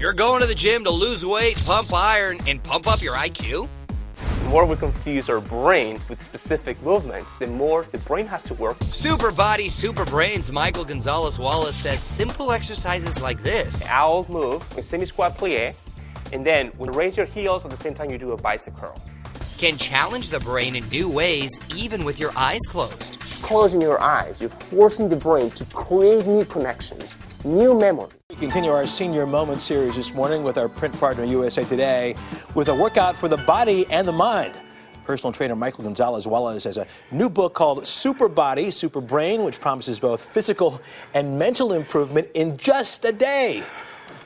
You're going to the gym to lose weight, pump iron, and pump up your IQ? The more we confuse our brain with specific movements, the more the brain has to work. Super Body, Super Brains Michael Gonzalez-Wallace says simple exercises like this. The owl move in semi-squat plie, and then when you raise your heels at the same time you do a bicep curl. Can challenge the brain in new ways even with your eyes closed. Closing your eyes, you're forcing the brain to create new connections, new memory. We continue our Senior Moment series this morning with our print partner USA Today with a workout for the body and the mind. Personal trainer Michael Gonzalez-Wallace has a new book called Super Body, Super Brain, which promises both physical and mental improvement in just a day.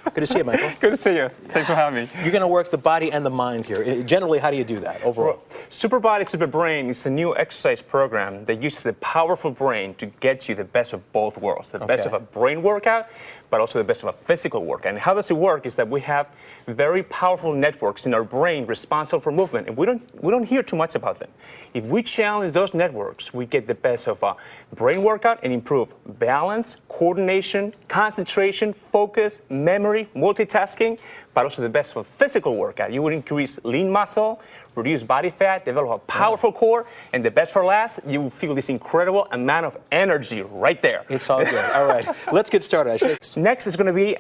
Good to see you, Michael. Good to see you. Thanks for having me. You're going to work the body and the mind here. Generally, how do you do that overall? Super Body, Super Brain is a new exercise program that uses the powerful brain to get you the best of both worlds. The best of a brain workout, but also the best of a physical workout. And how does it work is that we have very powerful networks in our brain responsible for movement, and we don't hear too much about them. If we challenge those networks, we get the best of a brain workout and improve balance, coordination, concentration, focus, memory, multitasking, but also the best of a physical workout. You would increase lean muscle, reduce body fat, develop a powerful core, and the best for last, you will feel this incredible amount of energy right there. It's all good. All right, let's get started. Next is going to be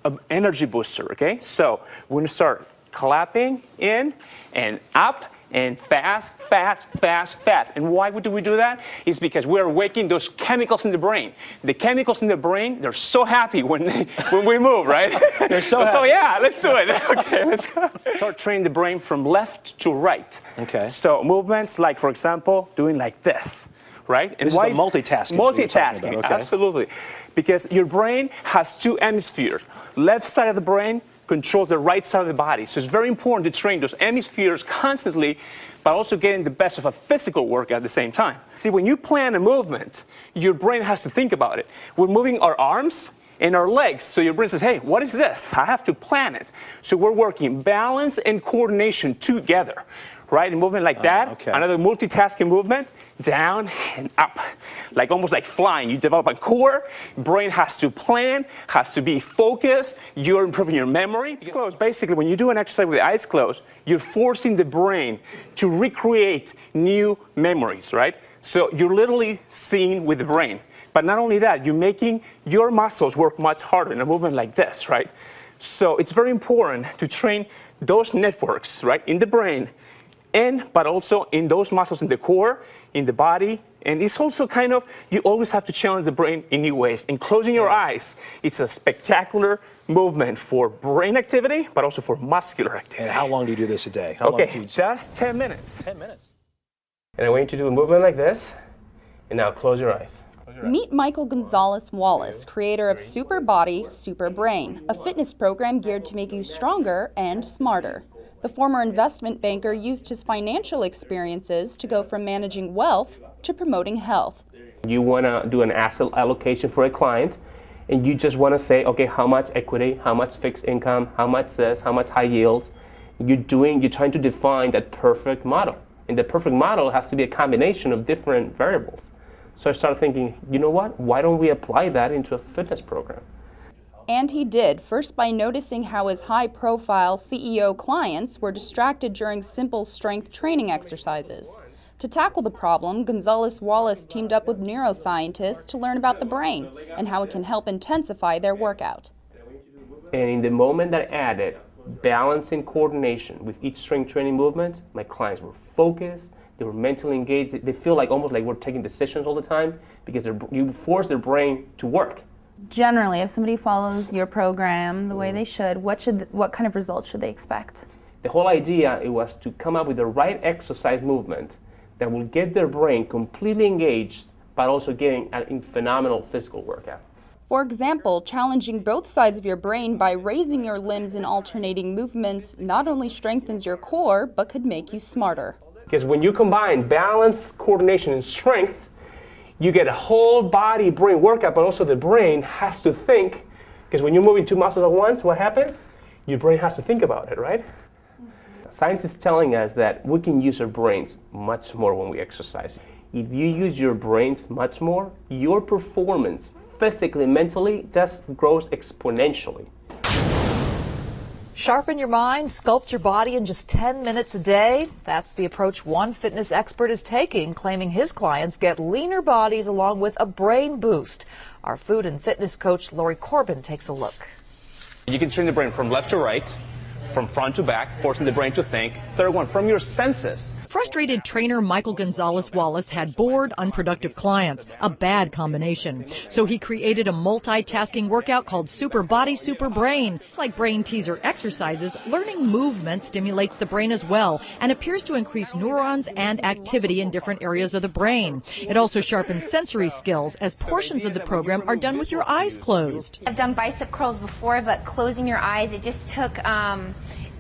an energy booster, okay? So we're going to start clapping in and up and fast, fast, fast, fast. And why do we do that? It's because we're waking those chemicals in the brain. The chemicals in the brain, they're so happy when we move, right? They're so happy. So yeah, let's do it. Okay, let's go. Start training the brain from left to right. Okay. So movements like, for example, doing like this. Right? And this is the multitasking. Multitasking, okay. Absolutely. Because your brain has two hemispheres. Left side of the brain controls the right side of the body. So it's very important to train those hemispheres constantly, but also getting the best of a physical workout at the same time. See, when you plan a movement, your brain has to think about it. We're moving our arms and our legs. So your brain says, hey, what is this? I have to plan it. So we're working balance and coordination together. Right, a movement like that, okay. Another multitasking movement, down and up, like almost like flying. You develop a core, brain has to plan, has to be focused, you're improving your memory. It's closed. Basically, when you do an exercise with the eyes closed, you're forcing the brain to recreate new memories, right? So you're literally seeing with the brain. But not only that, you're making your muscles work much harder in a movement like this, right? So it's very important to train those networks, right, in the brain, but also in those muscles in the core, in the body. And it's also kind of, you always have to challenge the brain in new ways. And closing your eyes, it's a spectacular movement for brain activity, but also for muscular activity. And how long do you do this a day? Just 10 minutes. 10 minutes. And I want you to do a movement like this. And now close your eyes. Meet Michael Gonzalez-Wallace, creator of Super Body, Super Brain, a fitness program geared to make you stronger and smarter. The former investment banker used his financial experiences to go from managing wealth to promoting health. You want to do an asset allocation for a client, and you just want to say, okay, how much equity, how much fixed income, how much this, how much high yields. You're trying to define that perfect model. And the perfect model has to be a combination of different variables. So I started thinking, you know what? Why don't we apply that into a fitness program? And he did, first by noticing how his high-profile CEO clients were distracted during simple strength training exercises. To tackle the problem, Gonzalez-Wallace teamed up with neuroscientists to learn about the brain and how it can help intensify their workout. And in the moment that I added balance and coordination with each strength training movement, my clients were focused, they were mentally engaged, they feel like almost like we're taking decisions all the time because you force their brain to work. Generally, if somebody follows your program the way they should, what kind of results should they expect? The whole idea was to come up with the right exercise movement that will get their brain completely engaged, but also getting a phenomenal physical workout. For example, challenging both sides of your brain by raising your limbs in alternating movements not only strengthens your core, but could make you smarter. Because when you combine balance, coordination, and strength, you get a whole body brain workout, but also the brain has to think, because when you're moving two muscles at once, what happens? Your brain has to think about it, right? Science is telling us that we can use our brains much more when we exercise. If you use your brains much more, your performance physically, mentally, just grows exponentially. Sharpen your mind, sculpt your body in just 10 minutes a day. That's the approach one fitness expert is taking, claiming his clients get leaner bodies along with a brain boost. Our food and fitness coach, Lori Corbin, takes a look. You can train the brain from left to right, from front to back, forcing the brain to think. Third one, from your senses. Frustrated trainer Michael Gonzalez-Wallace had bored, unproductive clients, a bad combination. So he created a multitasking workout called Super Body, Super Brain. Like brain teaser exercises, learning movement stimulates the brain as well and appears to increase neurons and activity in different areas of the brain. It also sharpens sensory skills as portions of the program are done with your eyes closed. I've done bicep curls before, but closing your eyes, it just took...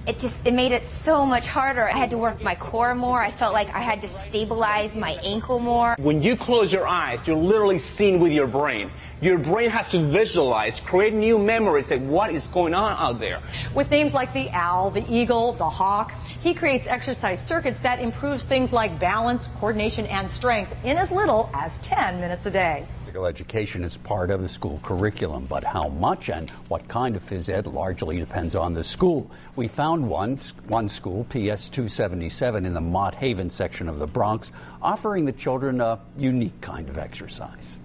It made it so much harder. I had to work my core more. I felt like I had to stabilize my ankle more. When you close your eyes, you're literally seeing with your brain. Your brain has to visualize, create new memories, say what is going on out there. With names like the owl, the eagle, the hawk, he creates exercise circuits that improves things like balance, coordination, and strength in as little as 10 minutes a day. Physical education is part of the school curriculum, but how much and what kind of phys ed largely depends on the school. We found one school, PS 277, in the Mott Haven section of the Bronx, offering the children a unique kind of exercise.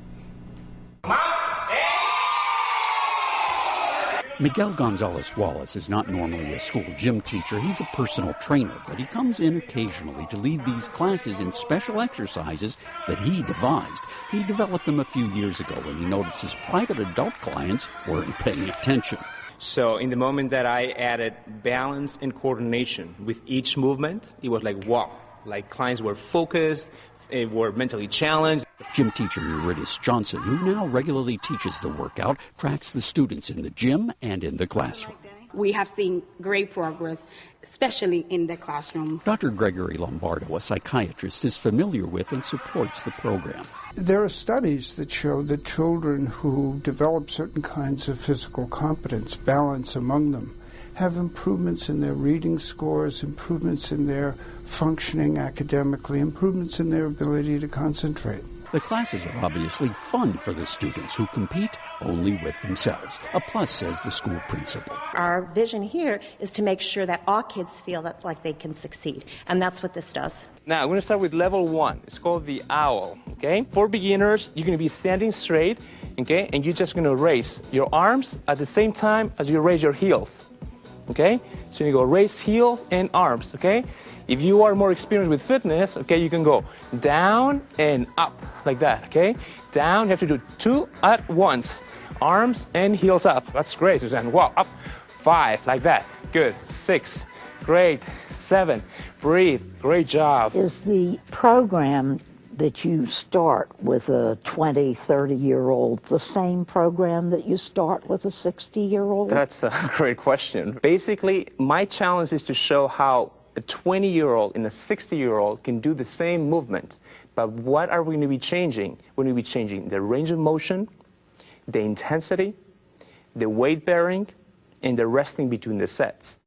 Miguel Gonzalez-Wallace is not normally a school gym teacher. He's a personal trainer, but he comes in occasionally to lead these classes in special exercises that he devised. He developed them a few years ago when he noticed his private adult clients weren't paying attention. So in the moment that I added balance and coordination with each movement, it was like, wow, like clients were focused, were mentally challenged. Gym teacher Eurydice Johnson, who now regularly teaches the workout, tracks the students in the gym and in the classroom. We have seen great progress, especially in the classroom. Dr. Gregory Lombardo, a psychiatrist, is familiar with and supports the program. There are studies that show that children who develop certain kinds of physical competence, balance among them, have improvements in their reading scores, improvements in their functioning academically, improvements in their ability to concentrate. The classes are obviously fun for the students who compete only with themselves. A plus, says the school principal. Our vision here is to make sure that all kids feel that like they can succeed, and that's what this does. Now, we're going to start with level 1. It's called the owl, okay? For beginners, you're going to be standing straight, okay? And you're just going to raise your arms at the same time as you raise your heels, okay? So you go raise heels and arms, okay? If you are more experienced with fitness, okay, you can go down and up like that, okay? Down, you have to do 2 at once. Arms and heels up. That's great, Suzanne. Wow, up. 5, like that. Good. 6, great. 7, breathe. Great job. Is the program that you start with a 20, 30-year-old the same program that you start with a 60-year-old? That's a great question. Basically, my challenge is to show how a 20-year-old and a 60-year-old can do the same movement. But what are we going to be changing? We're going to be changing the range of motion, the intensity, the weight bearing, and the resting between the sets.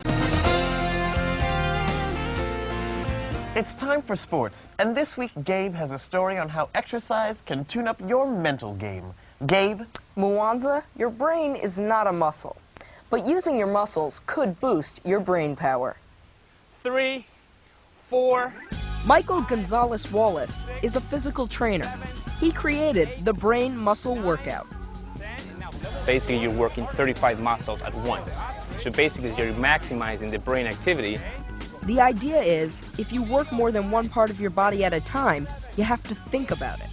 It's time for sports, and this week Gabe has a story on how exercise can tune up your mental game. Gabe? Mwanza, your brain is not a muscle, but using your muscles could boost your brain power. 3, 4. Michael Gonzalez-Wallace is a physical trainer. He created the brain muscle workout. Basically, you're working 35 muscles at once. So basically, you're maximizing the brain activity. The idea is, if you work more than one part of your body at a time, you have to think about it.